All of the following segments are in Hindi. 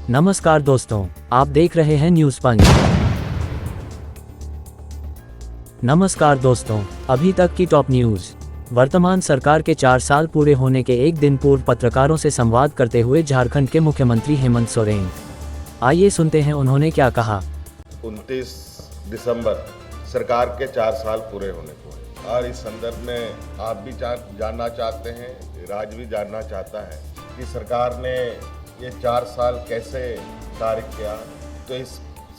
नमस्कार दोस्तों, आप देख रहे हैं न्यूज़ पंच। नमस्कार दोस्तों, अभी तक की टॉप न्यूज़। वर्तमान सरकार के 4 साल पूरे होने के एक दिन पूर्व पत्रकारों से संवाद करते हुए झारखंड के मुख्यमंत्री हेमंत सोरेन। आइए सुनते हैं उन्होंने क्या कहा। 29 दिसंबर सरकार के 4 साल पूरे होने को है और इस संदर्भ में आप भी जानना चाहते हैं, राज्य भी जानना चाहता है कि सरकार ने ये 4 साल कैसे कार्य किया। तो इस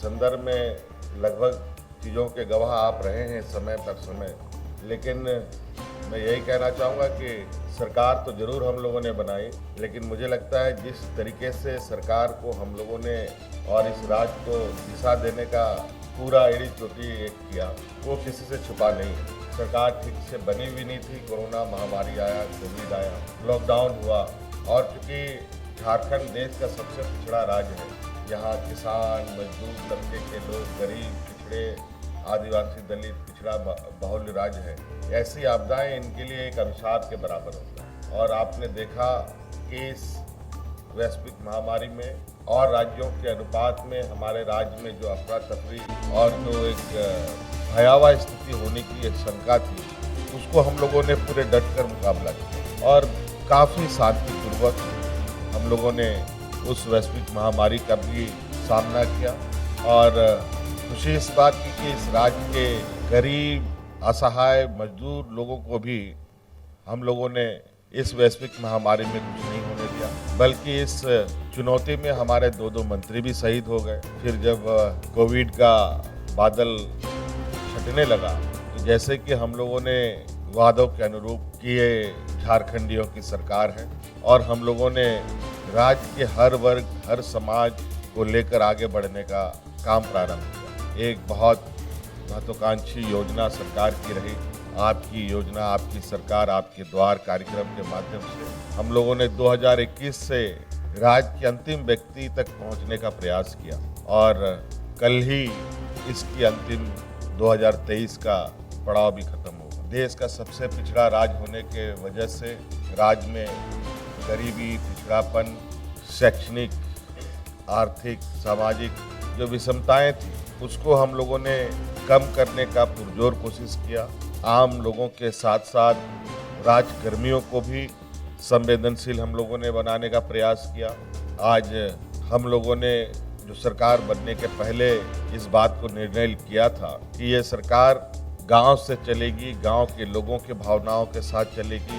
संदर्भ में लगभग चीज़ों के गवाह आप रहे हैं समय पर समय। लेकिन मैं यही कहना चाहूँगा कि सरकार तो ज़रूर हम लोगों ने बनाई, लेकिन मुझे लगता है जिस तरीके से सरकार को हम लोगों ने और इस राज्य को दिशा देने का पूरा एड़ी चोटी किया, वो किसी से छुपा नहीं है। सरकार ठीक से बनी भी नहीं थी, कोरोना महामारी आया, कोविड आया, लॉकडाउन हुआ और चूँकि झारखंड देश का सबसे पिछड़ा राज्य है, यहाँ किसान, मजदूर तबके के लोग, गरीब, पिछड़े, आदिवासी, दलित, पिछड़ा बहुल राज्य है। ऐसी आपदाएं इनके लिए एक अभिशाप के बराबर होता है। और आपने देखा कि इस वैश्विक महामारी में और राज्यों के अनुपात में हमारे राज्य में जो अफरा तफरी और जो एक भयावह स्थिति होने की एक शंका थी, उसको हम लोगों ने पूरे डट कर मुकाबला किया और काफ़ी शांतिपूर्वक हम लोगों ने उस वैश्विक महामारी का भी सामना किया। और खुशी इस बात की कि इस राज्य के गरीब, असहाय, मजदूर लोगों को भी हम लोगों ने इस वैश्विक महामारी में कुछ नहीं होने दिया, बल्कि इस चुनौती में हमारे 2 मंत्री भी शहीद हो गए। फिर जब कोविड का बादल छटने लगा, तो जैसे कि हम लोगों ने वादों के अनुरूप कि ये झारखंडियों की सरकार है और हम लोगों ने राज्य के हर वर्ग, हर समाज को लेकर आगे बढ़ने का काम प्रारंभ किया। एक बहुत महत्वाकांक्षी योजना सरकार की रही, आपकी योजना, आपकी सरकार, आपके द्वार कार्यक्रम के माध्यम से हम लोगों ने 2021 से राज्य के अंतिम व्यक्ति तक पहुंचने का प्रयास किया और कल ही इसकी अंतिम 2023 का पड़ाव भी खत्म होगा। देश का सबसे पिछड़ा राज्य होने के वजह से राज्य में गरीबी, पिछड़ापन, शैक्षणिक, आर्थिक, सामाजिक जो विषमताएं थी, उसको हम लोगों ने कम करने का पुरजोर कोशिश किया। आम लोगों के साथ साथ राजकर्मियों को भी संवेदनशील हम लोगों ने बनाने का प्रयास किया। आज हम लोगों ने जो सरकार बनने के पहले इस बात को निर्णय किया था कि ये सरकार गांव से चलेगी, गांव के लोगों के भावनाओं के साथ चलेगी,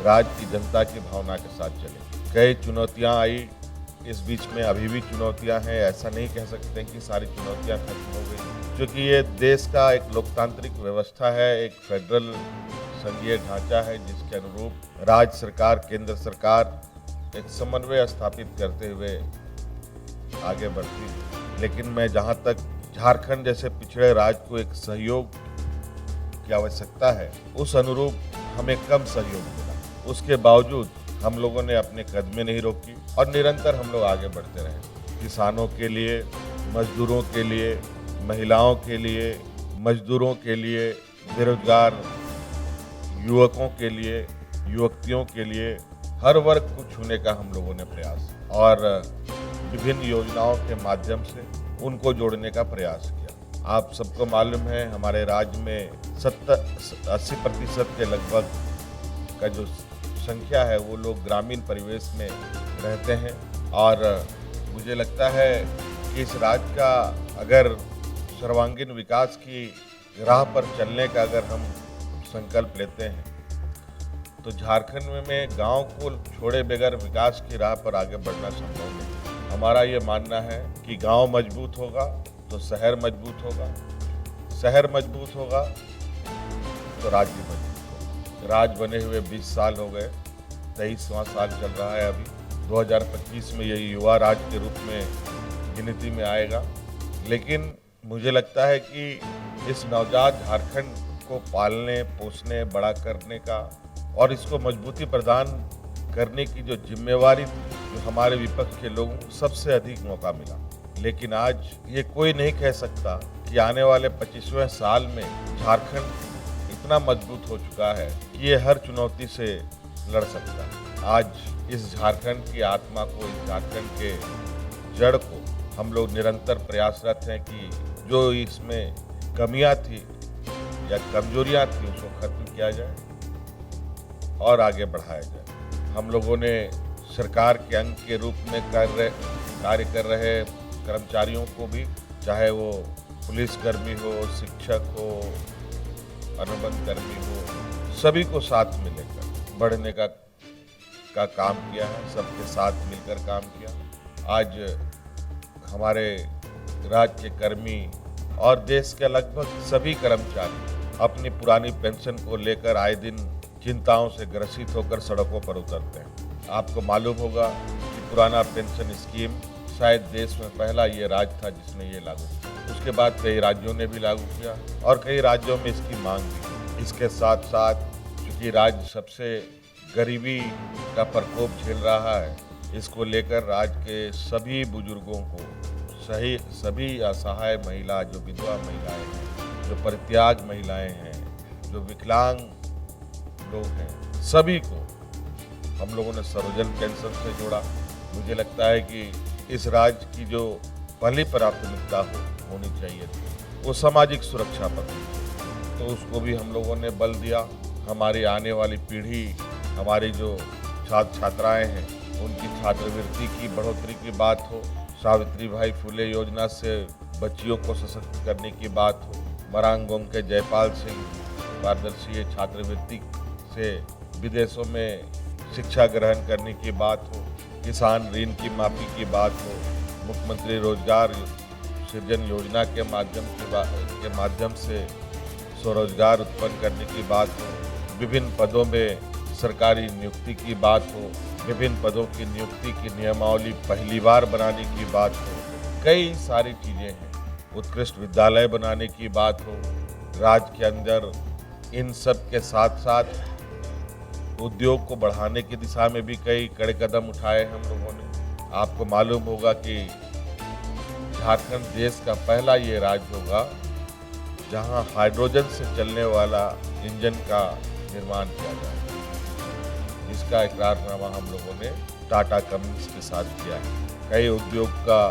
राज्य की जनता की भावना के साथ चलेगी। कई चुनौतियां आई, इस बीच में अभी भी चुनौतियां हैं, ऐसा नहीं कह सकते कि सारी चुनौतियां खत्म हो गई, क्योंकि ये देश का एक लोकतांत्रिक व्यवस्था है, एक फेडरल संघीय ढांचा है जिसके अनुरूप राज्य सरकार, केंद्र सरकार एक समन्वय स्थापित करते हुए आगे बढ़ती है। लेकिन मैं जहाँ तक झारखंड जैसे पिछड़े राज्य को एक सहयोग की आवश्यकता है, उस अनुरूप हमें कम सहयोग मिला। उसके बावजूद हम लोगों ने अपने कदमें नहीं रोकी और निरंतर हम लोग आगे बढ़ते रहे। किसानों के लिए, मजदूरों के लिए, महिलाओं के लिए, मजदूरों के लिए, बेरोजगार युवकों के लिए, युवतियों के लिए, हर वर्ग को छूने का हम लोगों ने प्रयास और विभिन्न योजनाओं के माध्यम से उनको जोड़ने का प्रयास किया। आप सबको मालूम है हमारे राज्य में 80% के लगभग का जो संख्या है वो लोग ग्रामीण परिवेश में रहते हैं और मुझे लगता है कि इस राज्य का अगर सर्वांगीण विकास की राह पर चलने का अगर हम संकल्प लेते हैं तो झारखंड में गांव को छोड़े बगैर विकास की राह पर आगे बढ़ना संभव नहीं। हमारा ये मानना है कि गांव मजबूत होगा तो शहर मजबूत होगा, शहर मजबूत होगा तो राज्य मजबूत होगा। राज्य बने हुए 20 साल हो गए, 23वां साल चल रहा है अभी। 2025 में ये युवा राज्य के रूप में गिनती में आएगा। लेकिन मुझे लगता है कि इस नवजात झारखंड को पालने, पोसने, बड़ा करने का और इसको मजबूती प्रदान करने की जो जिम्मेवारी थी, जो हमारे विपक्ष के लोगों को सबसे अधिक मौका मिला। लेकिन आज ये कोई नहीं कह सकता कि आने वाले 25वें साल में झारखंड इतना मजबूत हो चुका है कि ये हर चुनौती से लड़ सकता है। आज इस झारखंड की आत्मा को, इस झारखंड के जड़ को हम लोग निरंतर प्रयासरत हैं कि जो इसमें कमियां थी या कमजोरियां थी उसको खत्म किया जाए और आगे बढ़ाया जाए। हम लोगों ने सरकार के अंग के रूप में कार्य कर रहे कर्मचारियों को भी, चाहे वो पुलिसकर्मी हो, शिक्षक हो, अनुबंध कर्मी हो, सभी को साथ में लेकर बढ़ने का काम किया है, सबके साथ मिलकर काम किया। आज हमारे राज्य के कर्मी और देश के लगभग सभी कर्मचारी अपनी पुरानी पेंशन को लेकर आए दिन चिंताओं से ग्रसित होकर सड़कों पर उतरते हैं। आपको मालूम होगा कि पुराना पेंशन स्कीम शायद देश में पहला ये राज्य था जिसने ये लागू किया। उसके बाद कई राज्यों ने भी लागू किया और कई राज्यों में इसकी मांग भी। इसके साथ साथ चूंकि राज्य सबसे गरीबी का प्रकोप झेल रहा है, इसको लेकर राज्य के सभी बुजुर्गों को, सभी असहाय महिला, जो विधवा महिलाएं हैं, जो परित्याग महिलाएं हैं, जो विकलांग लोग हैं, सभी को हम लोगों ने सर्वजन पेंशन से जोड़ा। मुझे लगता है कि इस राज्य की जो पहली प्राथमिकता होनी चाहिए थी वो सामाजिक सुरक्षा पर थी, तो उसको भी हम लोगों ने बल दिया। हमारी आने वाली पीढ़ी, हमारी जो छात्र छात्राएं हैं, उनकी छात्रवृत्ति की बढ़ोतरी की बात हो, सावित्रीबाई फुले योजना से बच्चियों को सशक्त करने की बात हो, मरांगोंग के जयपाल सिंह पारदर्शी छात्रवृत्ति से विदेशों में शिक्षा ग्रहण करने की बात हो, किसान ऋण की माफी की बात हो, मुख्यमंत्री रोजगार सृजन योजना के माध्यम से स्वरोजगार उत्पन्न करने की बात हो, विभिन्न पदों में सरकारी नियुक्ति की बात हो, विभिन्न पदों की नियुक्ति की नियमावली पहली बार बनाने की बात हो, कई सारी चीज़ें हैं। उत्कृष्ट विद्यालय बनाने की बात हो, राज्य के अंदर इन सब के साथ साथ उद्योग को बढ़ाने की दिशा में भी कई कड़े कदम उठाए हम लोगों ने। आपको मालूम होगा कि झारखंड देश का पहला ये राज्य होगा जहां हाइड्रोजन से चलने वाला इंजन का निर्माण किया जाए। इसका इकरारनामा हम लोगों ने टाटा कंपनीज के साथ किया है। कई उद्योग का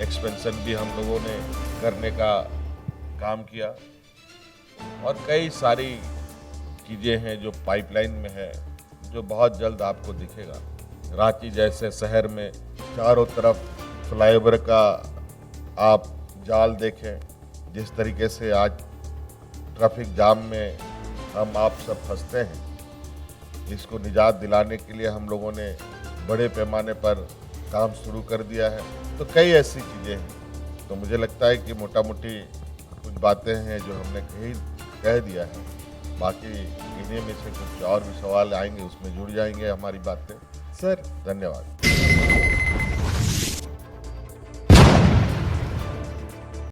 एक्सपेंशन भी हम लोगों ने करने का काम किया और कई सारी चीज़ें हैं जो पाइपलाइन में है, जो बहुत जल्द आपको दिखेगा। रांची जैसे शहर में चारों तरफ फ्लाईओवर का आप जाल देखें, जिस तरीके से आज ट्रैफिक जाम में हम आप सब फंसते हैं, इसको निजात दिलाने के लिए हम लोगों ने बड़े पैमाने पर काम शुरू कर दिया है। तो कई ऐसी चीज़ें हैं, तो मुझे लगता है कि मोटा मोटी कुछ बातें हैं जो हमने कह दिया है। बाकी इन्हीं में से कुछ और भी सवाल आएंगे, उसमें जुड़ जाएंगे हमारी बातें। सर धन्यवाद।